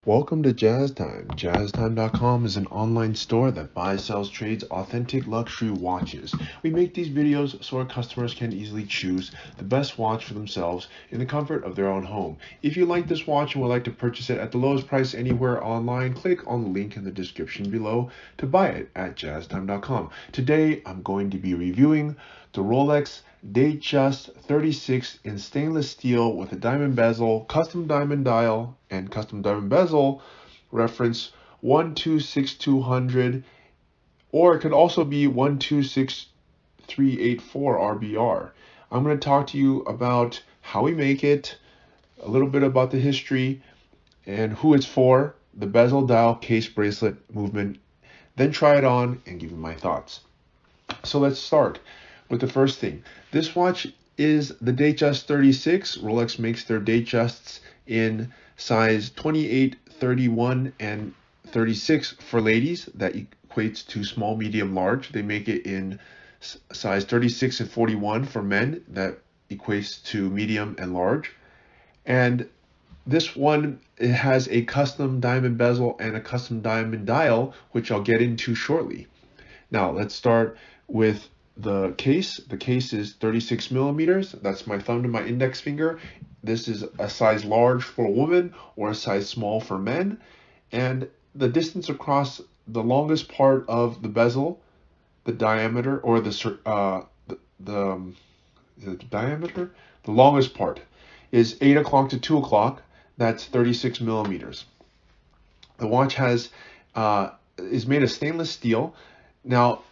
Welcome to Jazz Time. JazzTime.com is an online store that buys, sells, trades authentic luxury watches. We make these videos so our customers can easily choose the best watch for themselves in the comfort of their own home. If you like this watch and would like to purchase it at the lowest price anywhere online, click on the link in the description below to buy it at JazzTime.com. Today, I'm going to be reviewing the Rolex Datejust 36 in stainless steel with a diamond bezel, custom diamond dial, and custom diamond bezel, reference 126200, or it could also be 126384 RBR. I'm going to talk to you about how we make it, a little bit about the history, and who it's for, the bezel, dial, case, bracelet, movement, then try it on and give you my thoughts. So let's start with the first thing. This watch is the Datejust 36. Rolex makes their Datejusts in size 28, 31, and 36 for ladies. That equates to small, medium, large. They make it in size 36 and 41 for men. That equates to medium and large. And this one, it has a custom diamond bezel and a custom diamond dial, which I'll get into shortly. Now let's start with the case. The case is 36 millimeters. That's my thumb to my index finger. This is a size large for a woman or a size small for men. And the distance across the longest part of the bezel, the diameter, or the diameter, the longest part is 8 o'clock to 2 o'clock. That's 36 millimeters. The watch is made of stainless steel. Now,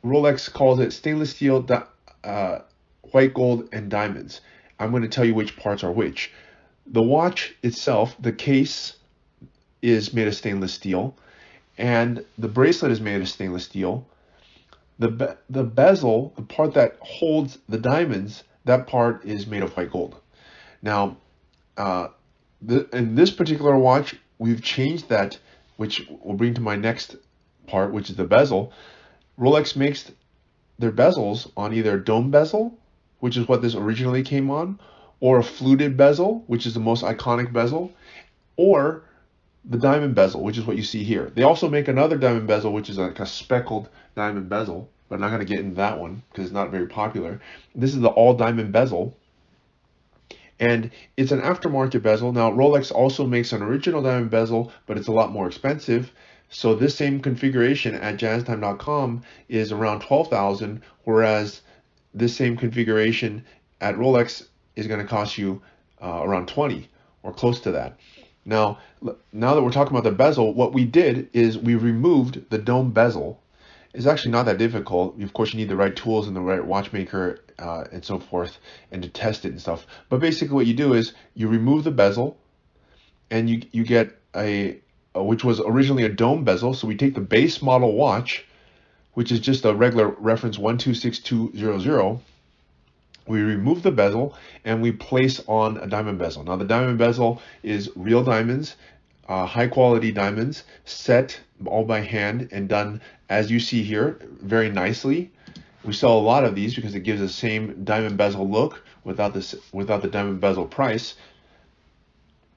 Rolex calls it stainless steel, white gold, and diamonds. I'm going to tell you which parts are which. The watch itself, the case, is made of stainless steel, and the bracelet is made of stainless steel. The bezel, the part that holds the diamonds, that part is made of white gold. Now, in this particular watch, we've changed that, which will bring to my next part, which is the bezel. Rolex makes their bezels on either dome bezel, which is what this originally came on, or a fluted bezel, which is the most iconic bezel, or the diamond bezel, which is what you see here. They also make another diamond bezel, which is like a speckled diamond bezel, but I'm not going to get into that one because it's not very popular. This is the all diamond bezel, and it's an aftermarket bezel. Now, Rolex also makes an original diamond bezel, but it's a lot more expensive. So this same configuration at jazztime.com is around $12,000, whereas this same configuration at Rolex is going to cost you around $20,000 or close to that. Now that we're talking about the bezel, what we did is we removed the dome bezel. It's actually not that difficult. Of course, you need the right tools and the right watchmaker and so forth, and to test it and stuff. But basically what you do is you remove the bezel, and you get which was originally a dome bezel. So we take the base model watch, which is just a regular reference 126200. We remove the bezel and we place on a diamond bezel. Now the diamond bezel is real diamonds, high quality diamonds, set all by hand and done as you see here, very nicely. We sell a lot of these because it gives the same diamond bezel look without the diamond bezel price.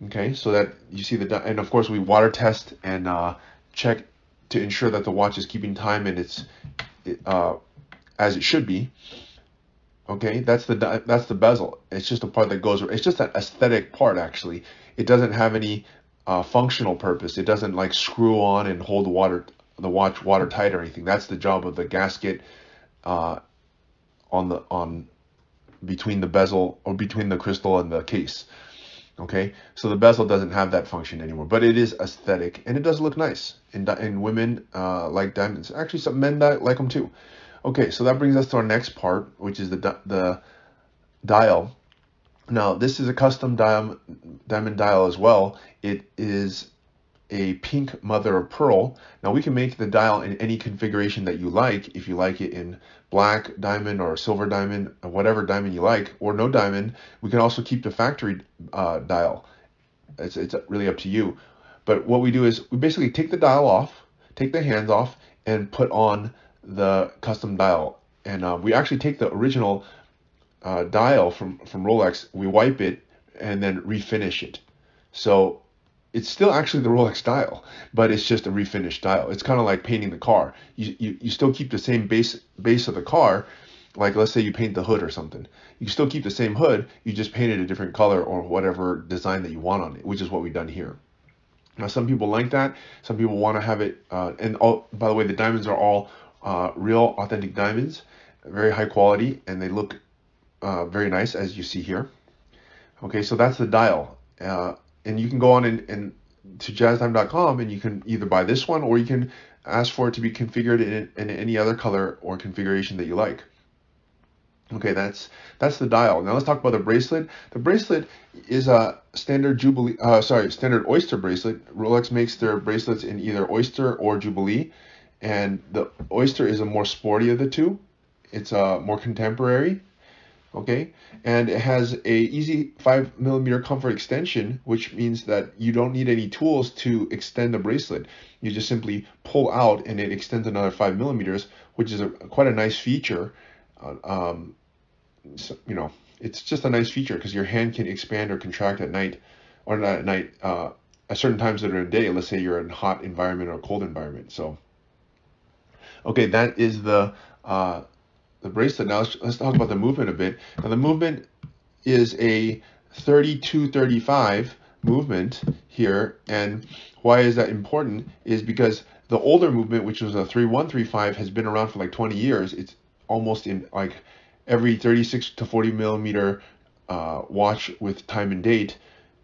Okay, so that you see and of course we water test and check to ensure that the watch is keeping time and it's as it should be. Okay, that's the bezel. It's just a part that goes. It's just an aesthetic part actually. It doesn't have any functional purpose. It doesn't like screw on and hold the watch watertight or anything. That's the job of the gasket between the bezel or between the crystal and the case. Okay, so the bezel doesn't have that function anymore, but it is aesthetic and it does look nice. And women like diamonds. Actually, some men like them too. Okay, so that brings us to our next part, which is the dial. Now, this is a custom diamond dial as well. It is a pink mother of pearl. Now, we can make the dial in any configuration that you like. If you like it in black diamond or silver diamond, or whatever diamond you like, or no diamond, we can also keep the factory dial. It's really up to you. But what we do is we basically take the dial off, take the hands off, and put on the custom dial. And we actually take the original dial from Rolex, we wipe it, and then refinish it. So it's still actually the Rolex dial, but it's just a refinished dial. It's kind of like painting the car. You still keep the same base of the car. Like let's say you paint the hood or something. You still keep the same hood, you just paint it a different color or whatever design that you want on it, which is what we've done here. Now some people like that. Some people want to have it, and all, by the way, the diamonds are all real authentic diamonds, very high quality, and they look very nice as you see here. Okay, so that's the dial. And you can go on and to jazztime.com and you can either buy this one or you can ask for it to be configured in any other color or configuration that you like. Okay, that's the dial. Now let's talk about the bracelet. The bracelet is a standard standard Oyster bracelet. Rolex makes their bracelets in either Oyster or Jubilee, and the Oyster is a more sporty of the two. It's more contemporary. Okay, and it has a easy 5mm comfort extension, which means that you don't need any tools to extend the bracelet. You just simply pull out and it extends another 5mm, which is quite a nice feature. So, you know, it's just a nice feature because your hand can expand or contract at night, or not at night, at certain times during the day. Let's say you're in a hot environment or a cold environment. So, okay, that is the bracelet. Now let's talk about the movement a bit. Now the movement is a 32-35 movement here, and why is that important is because the older movement, which was a 31-35, has been around for like 20 years. It's almost in like every 36 to 40mm watch with time and date.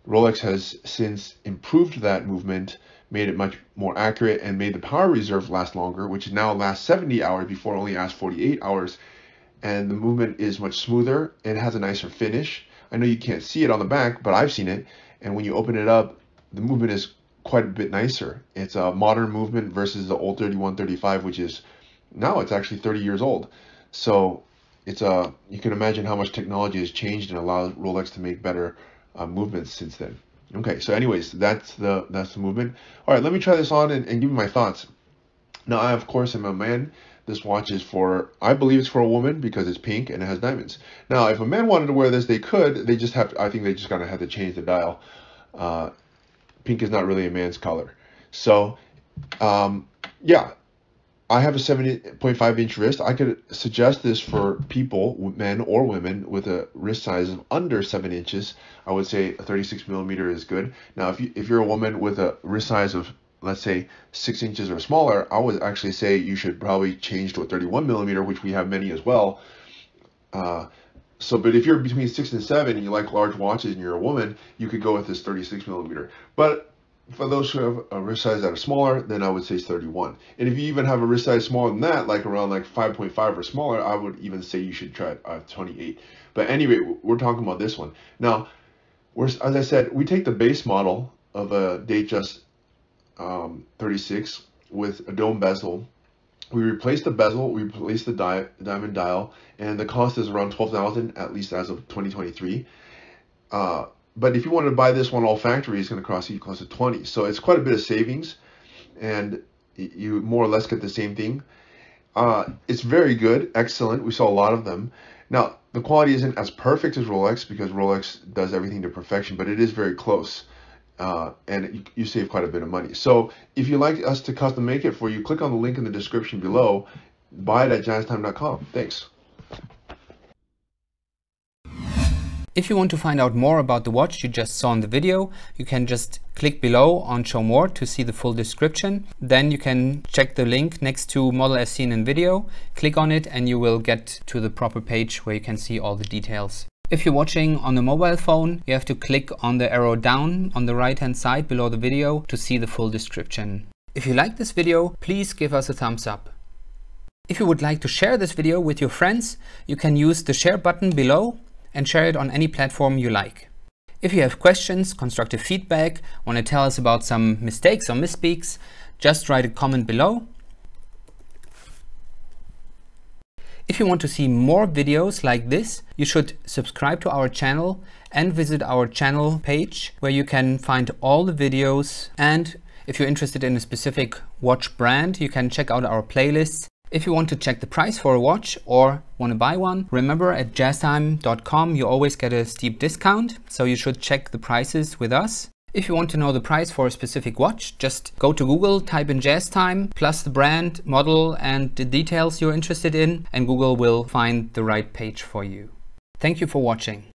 Rolex has since improved that movement, made it much more accurate, and made the power reserve last longer, which now lasts 70 hours before only lasts 48 hours. And the movement is much smoother and has a nicer finish. I know you can't see it on the back, but I've seen it. And when you open it up, the movement is quite a bit nicer. It's a modern movement versus the old 31-35, which is now it's actually 30 years old. So it's you can imagine how much technology has changed and allowed Rolex to make better movements since then. Okay, so anyways, that's the movement. All right, let me try this on and give you my thoughts. Now, I of course am a man. This watch is for, I believe it's for a woman because it's pink and it has diamonds. Now, if a man wanted to wear this, they could. They just have to, I think they just gotta have to change the dial. Pink is not really a man's color. So, yeah, I have a 7.5-inch wrist. I could suggest this for people, men or women, with a wrist size of under 7 inches. I would say a 36mm is good. Now, if you're a woman with a wrist size of, let's say, 6 inches or smaller, I would actually say you should probably change to a 31mm, which we have many as well. But if you're between 6 and 7 and you like large watches and you're a woman, you could go with this 36mm. But for those who have a wrist size that are smaller, then I would say 31. And if you even have a wrist size smaller than that, like around like 5.5 or smaller, I would even say you should try 28. But anyway, we're talking about this one. Now, as I said, we take the base model of a Datejust 36 with a dome bezel. We replace the bezel, we replace the diamond dial, and the cost is around $12,000, at least as of 2023. But if you want to buy this one all factory, it's going to cost you close to $20,000. So it's quite a bit of savings, and you more or less get the same thing. It's very good, excellent. We saw a lot of them. Now, the quality isn't as perfect as Rolex because Rolex does everything to perfection, but it is very close. And you save quite a bit of money. So if you'd like us to custom make it for you, click on the link in the description below. Buy it at jazztime.com. Thanks. If you want to find out more about the watch you just saw in the video, you can just click below on Show More to see the full description. Then you can check the link next to model as seen in video, click on it, and you will get to the proper page where you can see all the details. If you're watching on a mobile phone, you have to click on the arrow down on the right hand side below the video to see the full description. If you like this video, please give us a thumbs up. If you would like to share this video with your friends, you can use the share button below and share it on any platform you like. If you have questions, constructive feedback, want to tell us about some mistakes or misspeaks, just write a comment below. If you want to see more videos like this, you should subscribe to our channel and visit our channel page where you can find all the videos. And if you're interested in a specific watch brand, you can check out our playlists. If you want to check the price for a watch or want to buy one, remember at jazztime.com you always get a steep discount, so you should check the prices with us. If you want to know the price for a specific watch, just go to Google, type in jazz time, plus the brand, model and the details you're interested in, and Google will find the right page for you. Thank you for watching.